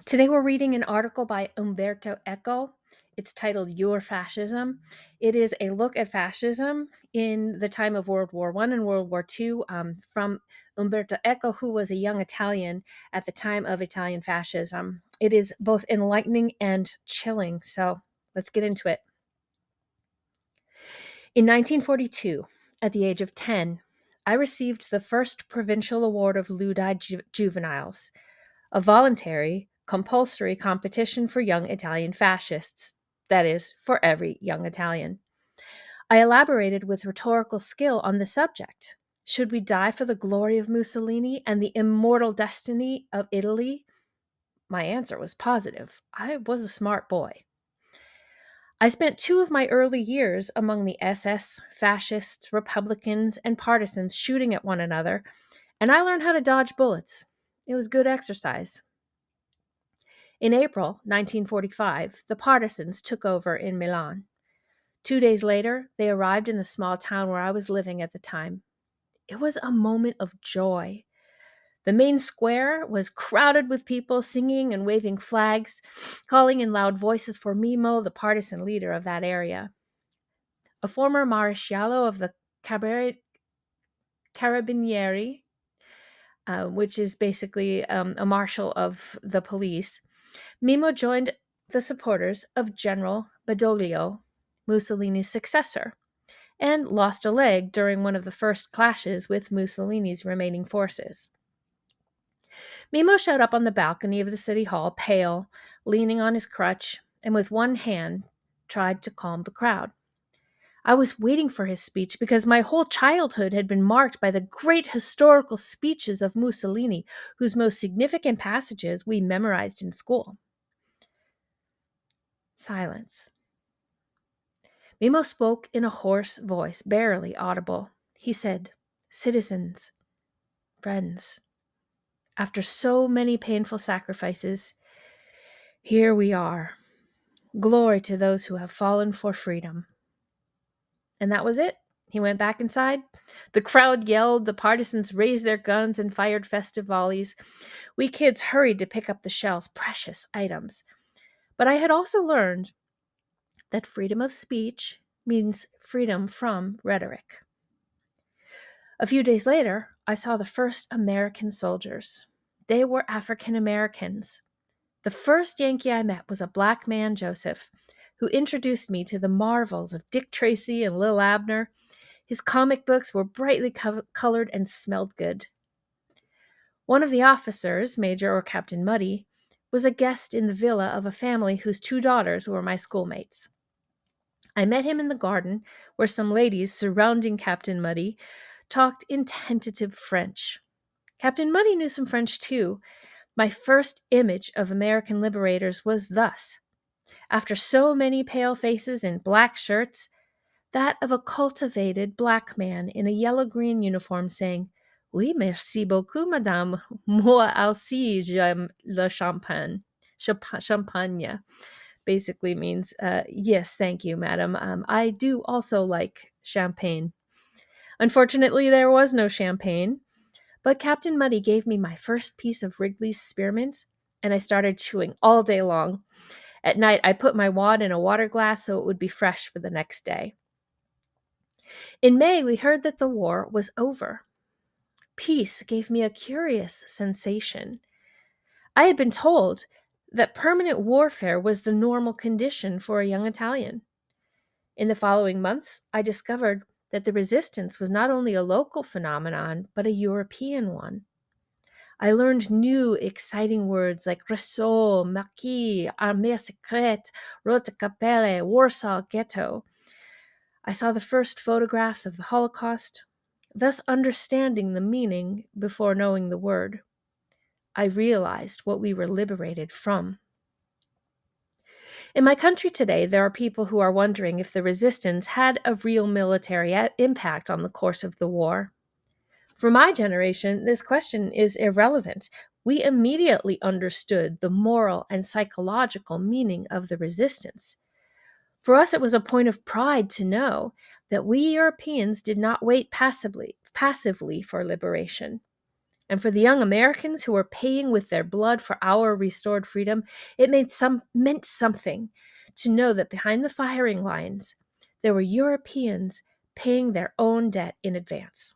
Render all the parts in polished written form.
Today we're reading an article by Umberto Eco. It's titled Ur-Fascism. It is a look at fascism in the time of World War I and World War II from Umberto Eco, who was a young Italian at the time of Italian fascism. It is both enlightening and chilling, so let's get into it. In 1942, at the age of 10, I received the first provincial award of Ludi Juveniles, a voluntary, compulsory competition for young Italian fascists, that is, for every young Italian. I elaborated with rhetorical skill on the subject. Should we die for the glory of Mussolini and the immortal destiny of Italy? My answer was positive. I was a smart boy. I spent 2 of my early years among the SS, fascists, Republicans, and partisans shooting at one another, and I learned how to dodge bullets. It was good exercise. In April 1945, the partisans took over in Milan. 2 days later, they arrived in the small town where I was living at the time. It was a moment of joy. The main square was crowded with people singing and waving flags, calling in loud voices for Mimo, the partisan leader of that area. A former maresciallo of the Carabinieri, which is basically a marshal of the police, Mimo joined the supporters of General Badoglio, Mussolini's successor, and lost a leg during one of the first clashes with Mussolini's remaining forces. Mimo showed up on the balcony of the city hall, pale, leaning on his crutch, and with one hand tried to calm the crowd. I was waiting for his speech because my whole childhood had been marked by the great historical speeches of Mussolini, whose most significant passages we memorized in school. Silence. Mimo spoke in a hoarse voice, barely audible. He said, "Citizens, friends, after so many painful sacrifices, here we are. Glory to those who have fallen for freedom." And that was it. He went back inside. The crowd yelled, the partisans raised their guns and fired festive volleys. We kids hurried to pick up the shells, precious items. But I had also learned that freedom of speech means freedom from rhetoric. A few days later, I saw the first American soldiers. They were African Americans. The first Yankee I met was a black man, Joseph, who introduced me to the marvels of Dick Tracy and Lil Abner. His comic books were brightly colored and smelled good. One of the officers, Major or Captain Muddy, was a guest in the villa of a family whose 2 daughters were my schoolmates. I met him in the garden, where some ladies surrounding Captain Muddy talked in tentative French. Captain Muddy knew some French too. My first image of American liberators was thus: after so many pale faces in black shirts, that of a cultivated black man in a yellow-green uniform saying, "Oui, merci beaucoup, madame. Moi aussi j'aime le champagne." Champagne basically means, yes, thank you, madam. I do also like champagne. Unfortunately, there was no champagne, but Captain Muddy gave me my first piece of Wrigley's spearmint, and I started chewing all day long. At night, I put my wad in a water glass so it would be fresh for the next day. In May, we heard that the war was over. Peace gave me a curious sensation. I had been told that permanent warfare was the normal condition for a young Italian. In the following months, I discovered that the resistance was not only a local phenomenon, but a European one. I learned new, exciting words like Ressò, Maquis, Armée Secrète, Rote Kapelle, Warsaw Ghetto. I saw the first photographs of the Holocaust, thus understanding the meaning before knowing the word. I realized what we were liberated from. In my country today, there are people who are wondering if the resistance had a real military impact on the course of the war. For my generation, this question is irrelevant. We immediately understood the moral and psychological meaning of the resistance. For us, it was a point of pride to know that we Europeans did not wait passively for liberation. And for the young Americans who were paying with their blood for our restored freedom, it meant something to know that behind the firing lines, there were Europeans paying their own debt in advance.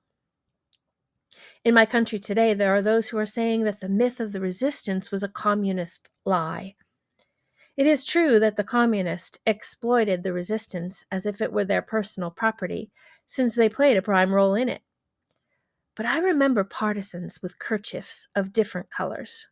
In my country today, there are those who are saying that the myth of the resistance was a communist lie. It is true that the communists exploited the resistance as if it were their personal property, since they played a prime role in it. But I remember partisans with kerchiefs of different colors.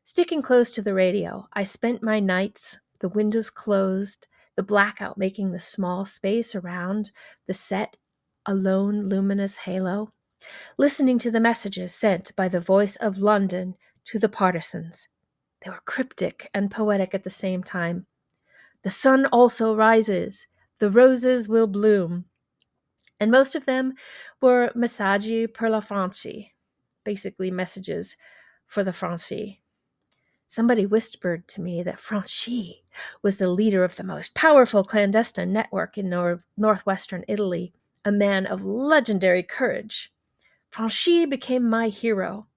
Sticking close to the radio, I spent my nights, the windows closed, the blackout making the small space around the set a lone luminous halo, listening to the messages sent by the voice of London to the partisans. They were cryptic and poetic at the same time. The sun also rises. The roses will bloom. And most of them were messaggi per la Franci, basically messages for the Franci. Somebody whispered to me that Franci was the leader of the most powerful clandestine network in northwestern Italy, a man of legendary courage. Franci became my hero.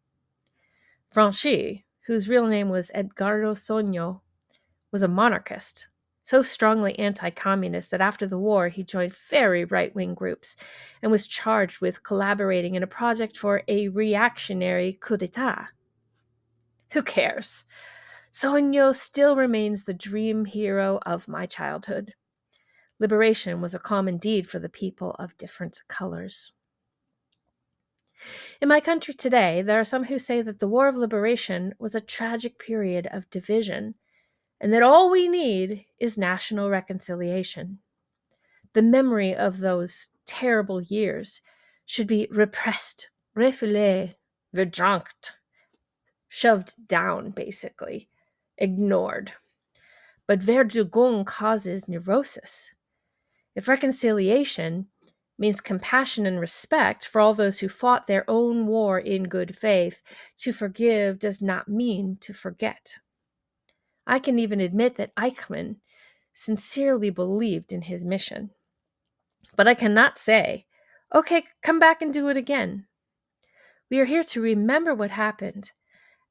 Franci, whose real name was Edgardo Sogno, was a monarchist, so strongly anti-communist that after the war he joined very right-wing groups and was charged with collaborating in a project for a reactionary coup d'etat. Who cares? Sogno still remains the dream hero of my childhood. Liberation was a common deed for the people of different colors. In my country today, there are some who say that the War of Liberation was a tragic period of division, and that all we need is national reconciliation. The memory of those terrible years should be repressed, refoulé, verdrängt, shoved down, basically, ignored. But Verdugung causes neurosis. If reconciliation means compassion and respect for all those who fought their own war in good faith, to forgive does not mean to forget. I can even admit that Eichmann sincerely believed in his mission. But I cannot say, okay, come back and do it again. We are here to remember what happened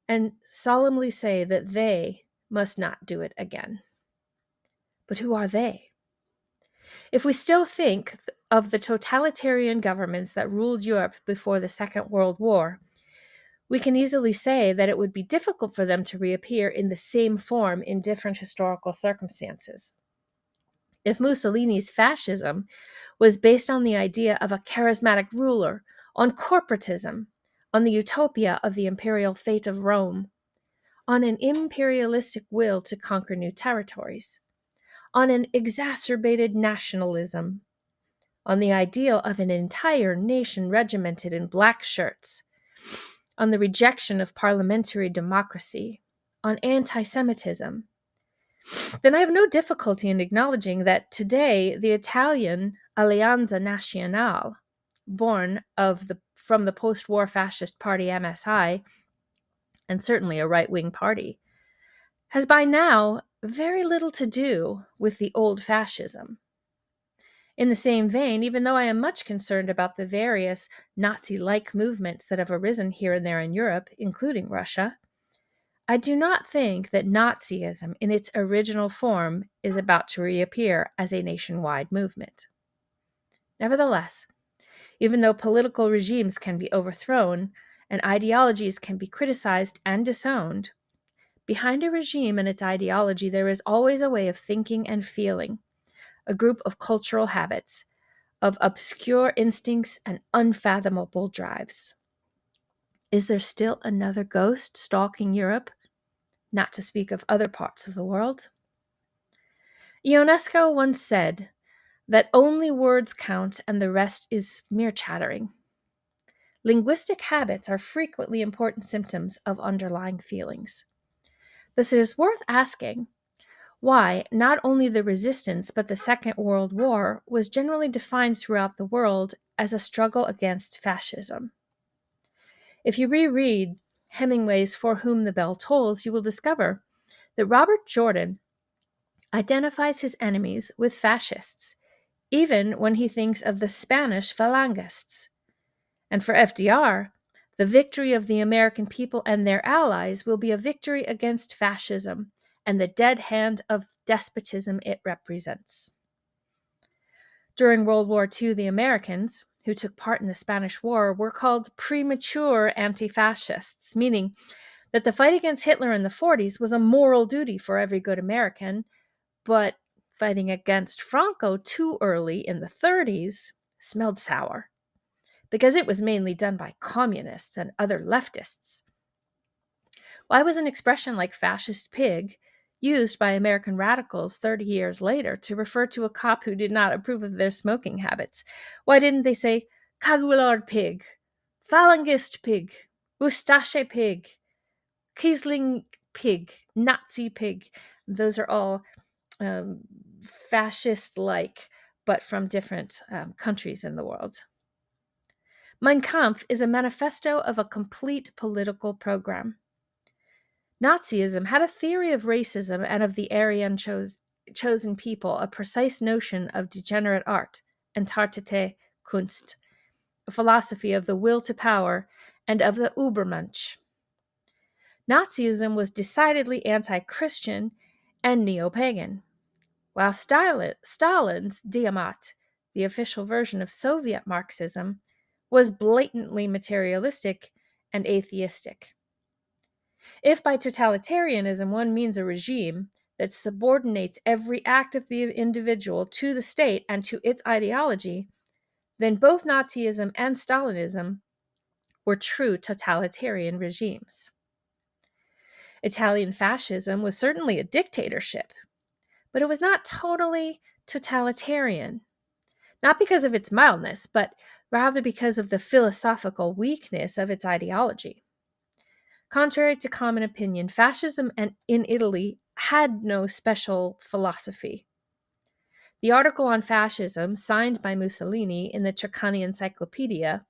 and solemnly say that they must not do it again. But who are they? If we still think of the totalitarian governments that ruled Europe before the Second World War, we can easily say that it would be difficult for them to reappear in the same form in different historical circumstances. If Mussolini's fascism was based on the idea of a charismatic ruler, on corporatism, on the utopia of the imperial fate of Rome, on an imperialistic will to conquer new territories, on an exacerbated nationalism, on the ideal of an entire nation regimented in black shirts, on the rejection of parliamentary democracy, on anti-Semitism, then I have no difficulty in acknowledging that today the Italian Alleanza Nazionale, born from the post-war fascist party MSI, and certainly a right-wing party, has by now very little to do with the old fascism. In the same vein, even though I am much concerned about the various Nazi-like movements that have arisen here and there in Europe, including Russia, I do not think that Nazism in its original form is about to reappear as a nationwide movement. Nevertheless, even though political regimes can be overthrown and ideologies can be criticized and disowned, behind a regime and its ideology there is always a way of thinking and feeling, a group of cultural habits, of obscure instincts and unfathomable drives. Is there still another ghost stalking Europe? Not to speak of other parts of the world? Ionesco once said that only words count and the rest is mere chattering. Linguistic habits are frequently important symptoms of underlying feelings. Thus, it is worth asking why not only the resistance but the Second World War was generally defined throughout the world as a struggle against fascism. If you reread Hemingway's For Whom the Bell Tolls, you will discover that Robert Jordan identifies his enemies with fascists, even when he thinks of the Spanish Phalangists. And for FDR, The victory of the American people and their allies will be a victory against fascism and the dead hand of despotism it represents. During World War II, the Americans, who took part in the Spanish War, were called premature anti-fascists, meaning that the fight against Hitler in the 40s was a moral duty for every good American, but fighting against Franco too early in the 30s smelled sour, because it was mainly done by communists and other leftists. Why was an expression like fascist pig used by American radicals 30 years later to refer to a cop who did not approve of their smoking habits? Why didn't they say Cagular pig, Phalangist pig, Ustache pig, Kiesling pig, Nazi pig? Those are all fascist-like, but from different countries in the world. Mein Kampf is a manifesto of a complete political program. Nazism had a theory of racism and of the Aryan chosen people, a precise notion of degenerate art, entartete Kunst, a philosophy of the will to power, and of the Übermensch. Nazism was decidedly anti-Christian and neo-pagan, while Stalin's Diamat, the official version of Soviet Marxism, was blatantly materialistic and atheistic. If by totalitarianism one means a regime that subordinates every act of the individual to the state and to its ideology, then both Nazism and Stalinism were true totalitarian regimes. Italian fascism was certainly a dictatorship, but it was not totally totalitarian, not because of its mildness, but rather because of the philosophical weakness of its ideology. Contrary to common opinion, fascism in Italy had no special philosophy. The article on fascism, signed by Mussolini in the Treccani Encyclopedia,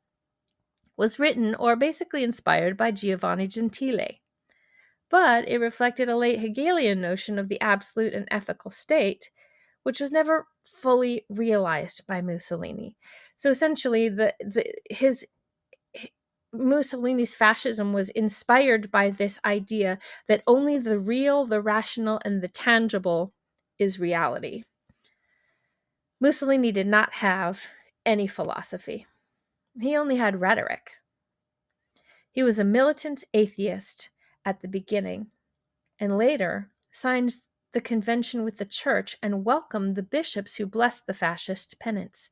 was written or basically inspired by Giovanni Gentile, but it reflected a late Hegelian notion of the absolute and ethical state, which was never fully realized by Mussolini. So essentially, his Mussolini's fascism was inspired by this idea that only the real, the rational, and the tangible is reality. Mussolini did not have any philosophy. He only had rhetoric. He was a militant atheist at the beginning, and later signed the convention with the church and welcomed the bishops who blessed the fascist penance.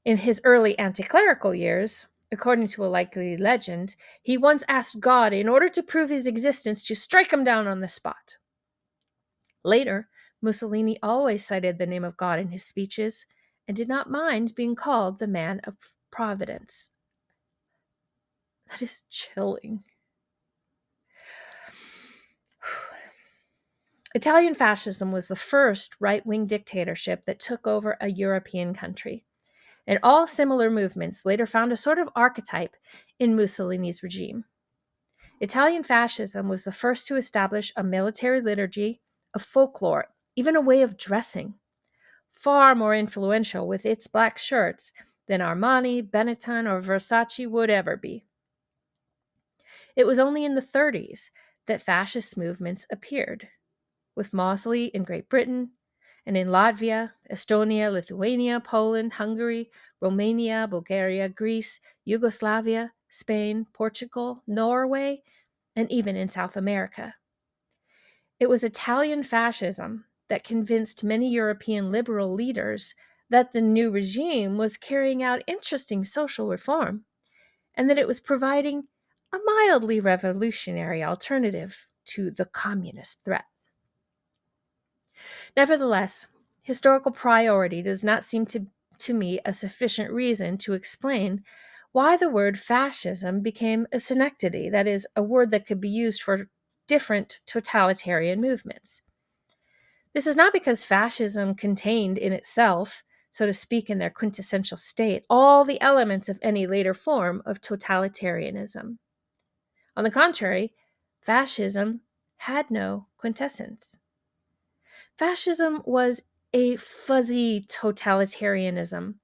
In his early anti-clerical years, according to a likely legend, he once asked God, in order to prove his existence, to strike him down on the spot. Later, Mussolini always cited the name of God in his speeches and did not mind being called the man of providence. That is chilling. Italian fascism was the first right-wing dictatorship that took over a European country, and all similar movements later found a sort of archetype in Mussolini's regime. Italian fascism was the first to establish a military liturgy, a folklore, even a way of dressing, far more influential with its black shirts than Armani, Benetton, or Versace would ever be. It was only in the 30s that fascist movements appeared, with Mosley in Great Britain, and in Latvia, Estonia, Lithuania, Poland, Hungary, Romania, Bulgaria, Greece, Yugoslavia, Spain, Portugal, Norway, and even in South America. It was Italian fascism that convinced many European liberal leaders that the new regime was carrying out interesting social reform, and that it was providing a mildly revolutionary alternative to the communist threat. Nevertheless, historical priority does not seem to me a sufficient reason to explain why the word fascism became a synecdoche, that is, a word that could be used for different totalitarian movements. This is not because fascism contained in itself, so to speak, in their quintessential state, all the elements of any later form of totalitarianism. On the contrary, fascism had no quintessence. Fascism was a fuzzy totalitarianism,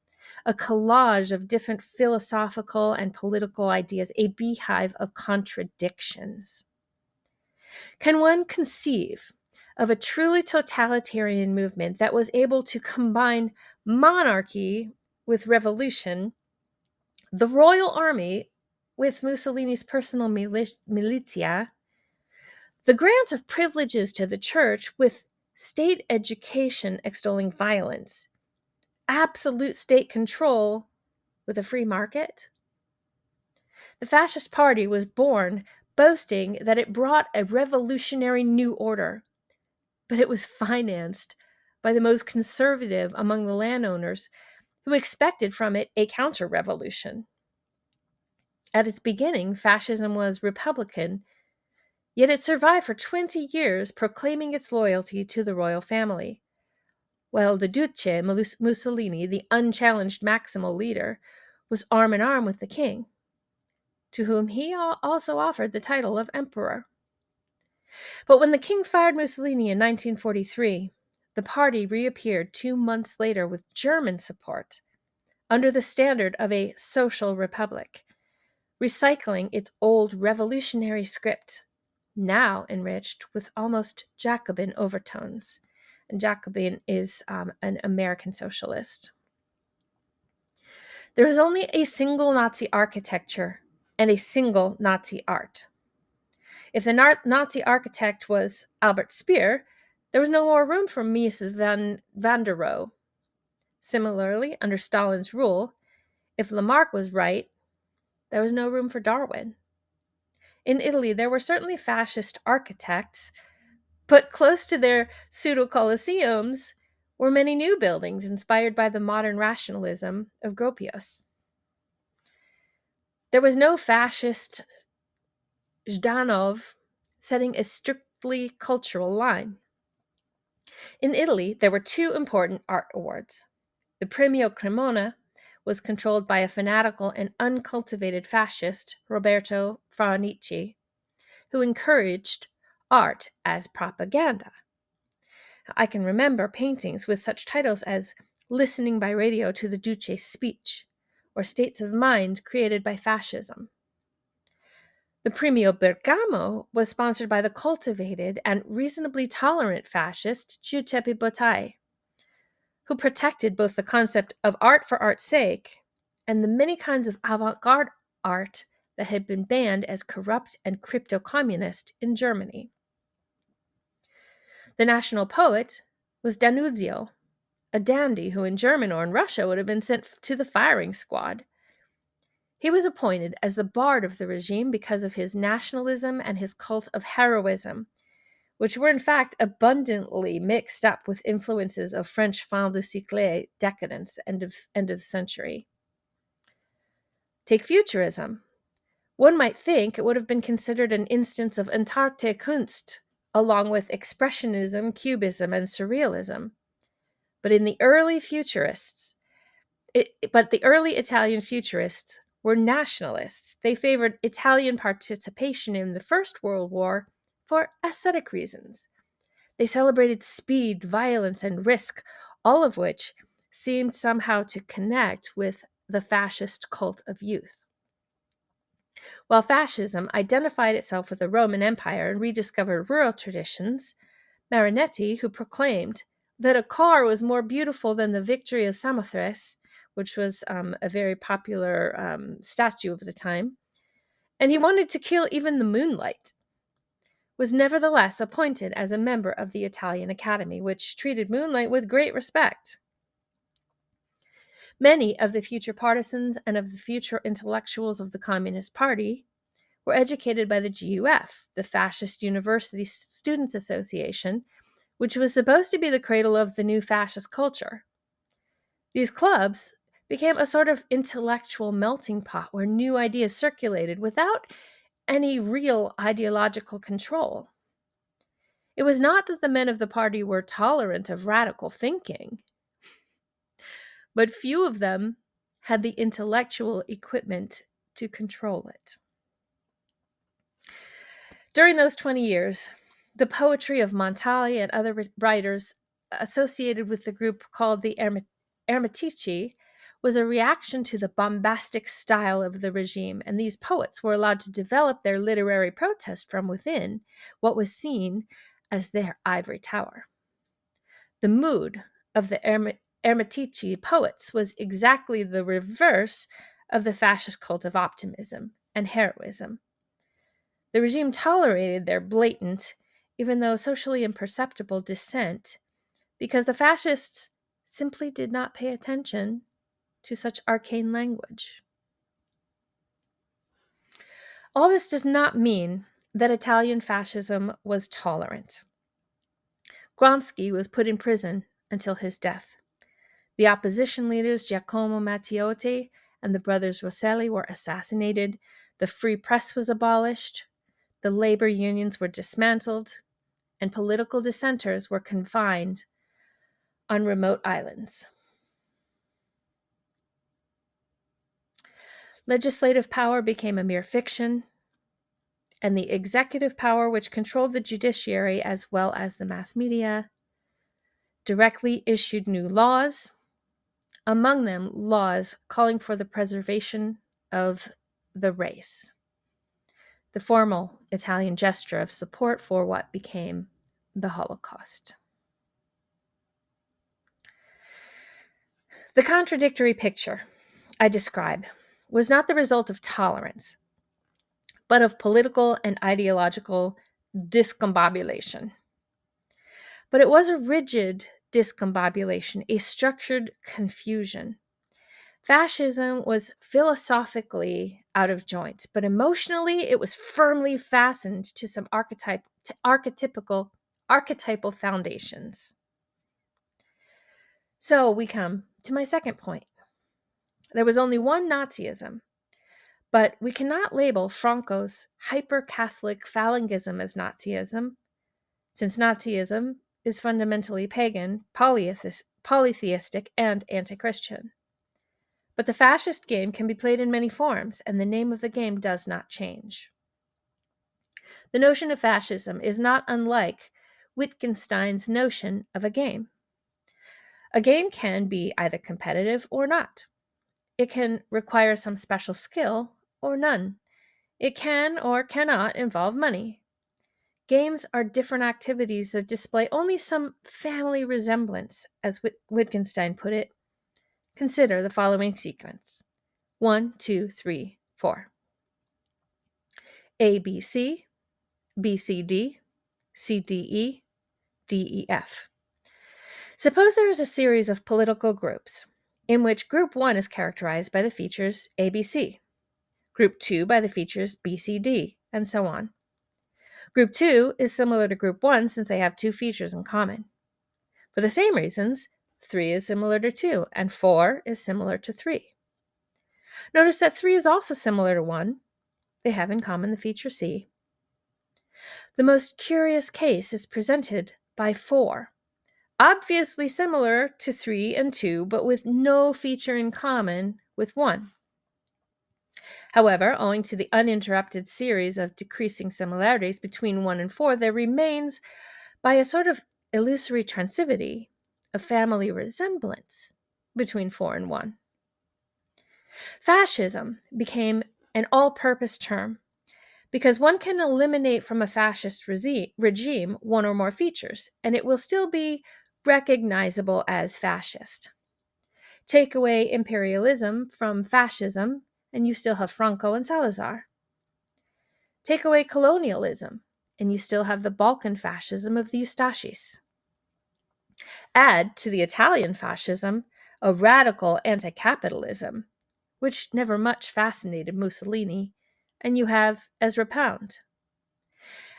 a collage of different philosophical and political ideas, a beehive of contradictions. Can one conceive of a truly totalitarian movement that was able to combine monarchy with revolution, the royal army with Mussolini's personal militia, the grant of privileges to the church with state education extolling violence, absolute state control with a free market? The Fascist Party was born boasting that it brought a revolutionary new order, but it was financed by the most conservative among the landowners who expected from it a counter-revolution. At its beginning, fascism was republican, yet it survived for 20 years, proclaiming its loyalty to the royal family, while the Duce Mussolini, the unchallenged Maximal leader, was arm in arm with the king, to whom he also offered the title of emperor. But when the king fired Mussolini in 1943, the party reappeared 2 months later with German support, under the standard of a social republic, recycling its old revolutionary script, now enriched with almost Jacobin overtones. And Jacobin is an American socialist. There is only a single Nazi architecture and a single Nazi art. If the Nazi architect was Albert Speer, there was no more room for Mies van der Rohe. Similarly, under Stalin's rule, if Lamarck was right, there was no room for Darwin. In Italy, there were certainly fascist architects, but close to their pseudo-colosseums were many new buildings inspired by the modern rationalism of Gropius. There was no fascist Zhdanov setting a strictly cultural line. In Italy, there were 2 important art awards. The Premio Cremona was controlled by a fanatical and uncultivated fascist, Roberto Farnici, who encouraged art as propaganda. I can remember paintings with such titles as Listening by Radio to the Duce's Speech, or States of Mind Created by Fascism. The Premio Bergamo was sponsored by the cultivated and reasonably tolerant fascist Giuseppe Bottai, who protected both the concept of art for art's sake and the many kinds of avant-garde art that had been banned as corrupt and crypto-communist in Germany. The national poet was D'Annunzio, a dandy who in Germany or in Russia would have been sent to the firing squad. He was appointed as the bard of the regime because of his nationalism and his cult of heroism, which were in fact abundantly mixed up with influences of French fin de siècle decadence, end of the century. Take Futurism. One might think it would have been considered an instance of Entartre Kunst, along with Expressionism, Cubism, and Surrealism. But the early Italian futurists were nationalists. They favored Italian participation in the First World War for aesthetic reasons. They celebrated speed, violence, and risk, all of which seemed somehow to connect with the fascist cult of youth. While fascism identified itself with the Roman Empire and rediscovered rural traditions, Marinetti, who proclaimed that a car was more beautiful than the victory of Samothrace, which was a very popular statue of the time, and he wanted to kill even the moonlight, was nevertheless appointed as a member of the Italian Academy, which treated moonlight with great respect. Many of the future partisans and of the future intellectuals of the Communist Party were educated by the GUF, the Fascist University Students' Association, which was supposed to be the cradle of the new fascist culture. These clubs became a sort of intellectual melting pot where new ideas circulated without any real ideological control. It was not that the men of the party were tolerant of radical thinking, but few of them had the intellectual equipment to control it. During those 20 years, the poetry of Montale and other writers associated with the group called the Ermitici was a reaction to the bombastic style of the regime, and these poets were allowed to develop their literary protest from within what was seen as their ivory tower. The mood of the Ermitici poets was exactly the reverse of the fascist cult of optimism and heroism. The regime tolerated their blatant, even though socially imperceptible, dissent because the fascists simply did not pay attention to such arcane language. All this does not mean that Italian fascism was tolerant. Gramsci was put in prison until his death. The opposition leaders Giacomo Matteotti and the brothers Rosselli were assassinated. The free press was abolished. The labor unions were dismantled. And political dissenters were confined on remote islands. Legislative power became a mere fiction, and the executive power, which controlled the judiciary as well as the mass media, directly issued new laws, among them laws calling for the preservation of the race, the formal Italian gesture of support for what became the Holocaust. The contradictory picture I describe was not the result of tolerance, but of political and ideological discombobulation. But it was a rigid discombobulation, a structured confusion. Fascism was philosophically out of joint, but emotionally it was firmly fastened to some archetypal foundations. So we come to my second point. There was only one Nazism, but we cannot label Franco's hyper-Catholic Falangism as Nazism, since Nazism is fundamentally pagan, polytheistic, and anti-Christian. But the fascist game can be played in many forms, and the name of the game does not change. The notion of fascism is not unlike Wittgenstein's notion of a game. A game can be either competitive or not. It can require some special skill or none. It can or cannot involve money. Games are different activities that display only some family resemblance, as Wittgenstein put it. Consider the following sequence: 1, 2, 3, 4. A, B, C, B, C, D, C, D, E, D, E, F. Suppose there is a series of political groups in which Group 1 is characterized by the features A, B, C, Group 2 by the features B, C, D, and so on. Group 2 is similar to Group 1 since they have two features in common. For the same reasons, 3 is similar to 2, and 4 is similar to 3. Notice that 3 is also similar to 1. They have in common the feature C. The most curious case is presented by 4, obviously similar to 3 and 2, but with no feature in common with 1. However, owing to the uninterrupted series of decreasing similarities between 1 and 4, there remains, by a sort of illusory transitivity, a family resemblance between 4 and 1. Fascism became an all-purpose term because one can eliminate from a fascist regime one or more features, and it will still be recognizable as fascist. Take away imperialism from fascism, and you still have Franco and Salazar. Take away colonialism, and you still have the Balkan fascism of the Ustashis. Add to the Italian fascism a radical anti-capitalism, which never much fascinated Mussolini, and you have Ezra Pound.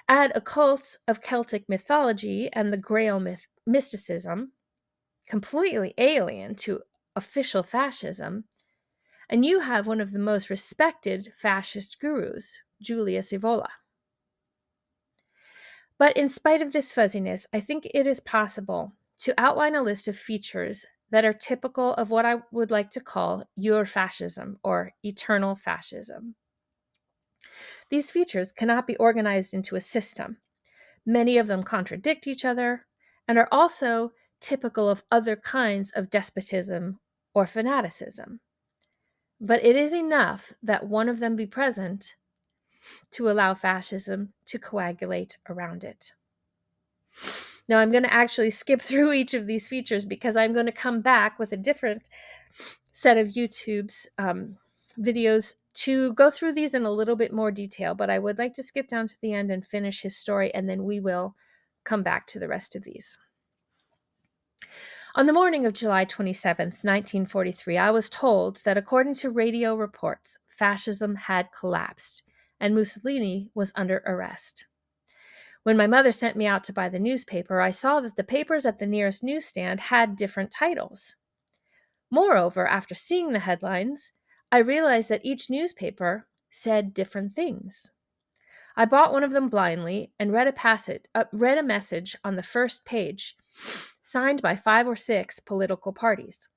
Add a cult of Celtic mythology and the Grail mysticism, completely alien to official fascism, and you have one of the most respected fascist gurus, Julius Evola. But in spite of this fuzziness, I think it is possible to outline a list of features that are typical of what I would like to call Ur-Fascism or eternal fascism. These features cannot be organized into a system. Many of them contradict each other and are also typical of other kinds of despotism or fanaticism, but it is enough that one of them be present to allow fascism to coagulate around it. Now, I'm going to actually skip through each of these features because I'm going to come back with a different set of YouTube's videos to go through these in a little bit more detail, but I would like to skip down to the end and finish his story, and then we will come back to the rest of these. On the morning of July 27th, 1943, I was told that according to radio reports, fascism had collapsed and Mussolini was under arrest. When my mother sent me out to buy the newspaper, I saw that the papers at the nearest newsstand had different titles. Moreover, after seeing the headlines, I realized that each newspaper said different things. I bought one of them blindly and read a message on the first page, signed by 5 or 6 political parties.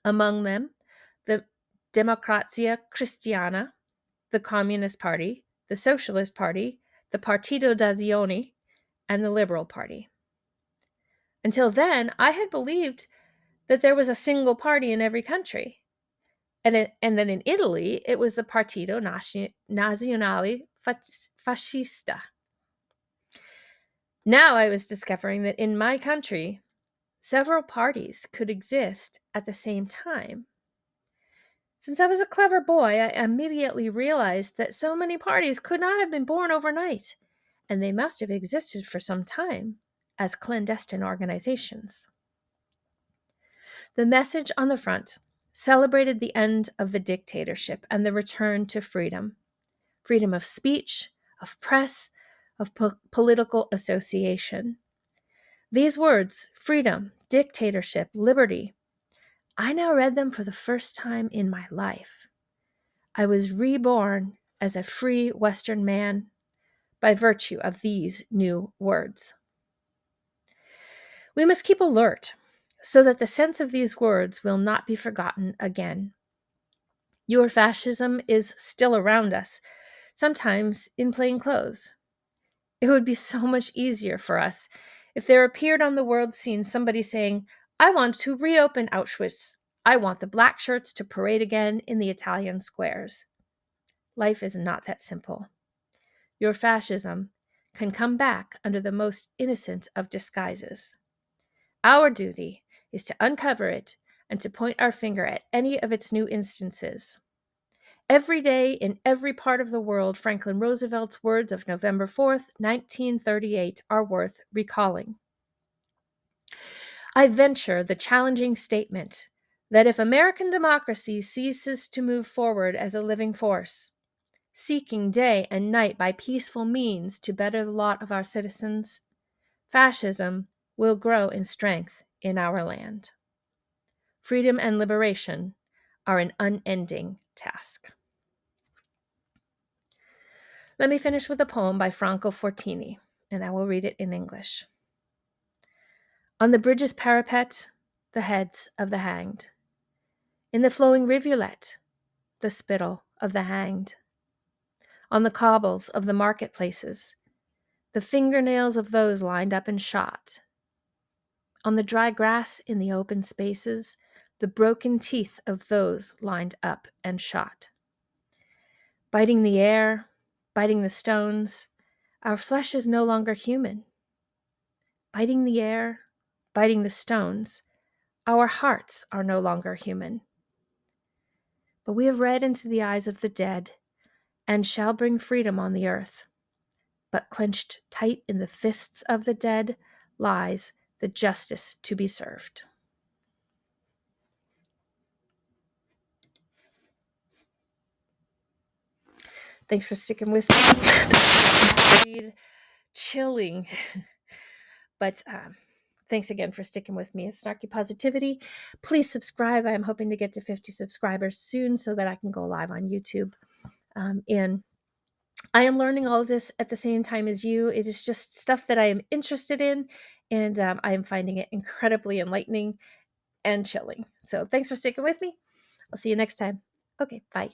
Among them, the Democrazia Cristiana, the Communist Party, the Socialist Party, the Partito d'Azione, and the Liberal Party. Until then, I had believed that there was a single party in every country. And then in Italy, it was the Partito Nazionale Fascista. Now I was discovering that in my country, several parties could exist at the same time. Since I was a clever boy, I immediately realized that so many parties could not have been born overnight, and they must have existed for some time as clandestine organizations. The message on the front celebrated the end of the dictatorship and the return to freedom. Freedom of speech, of press, of political association. These words, freedom, dictatorship, liberty, I now read them for the first time in my life. I was reborn as a free Western man by virtue of these new words. We must keep alert so that the sense of these words will not be forgotten again. Ur-Fascism is still around us, sometimes in plain clothes. It would be so much easier for us if there appeared on the world scene somebody saying, I want to reopen Auschwitz. I want the black shirts to parade again in the Italian squares. Life is not that simple. Ur-Fascism can come back under the most innocent of disguises. Our duty is to uncover it and to point our finger at any of its new instances. Every day in every part of the world, Franklin Roosevelt's words of November 4th, 1938 are worth recalling. I venture the challenging statement that if American democracy ceases to move forward as a living force, seeking day and night by peaceful means to better the lot of our citizens, fascism will grow in strength in our land. Freedom and liberation are an unending task. Let me finish with a poem by Franco Fortini, and I will read it in English. On the bridge's parapet, the heads of the hanged. In the flowing rivulet, the spittle of the hanged. On the cobbles of the marketplaces, the fingernails of those lined up and shot. On the dry grass in the open spaces, the broken teeth of those lined up and shot. Biting the air, biting the stones, our flesh is no longer human. Biting the air, biting the stones, our hearts are no longer human. But we have read into the eyes of the dead and shall bring freedom on the earth. But clenched tight in the fists of the dead lies the justice to be served. Thanks for sticking with me. Chilling. But thanks again for sticking with me. It's Snarky Positivity. Please subscribe. I'm hoping to get to 50 subscribers soon so that I can go live on YouTube. And I am learning all of this at the same time as you. It is just stuff that I am interested in, and I am finding it incredibly enlightening and chilling. So thanks for sticking with me. I'll see you next time. Okay, bye.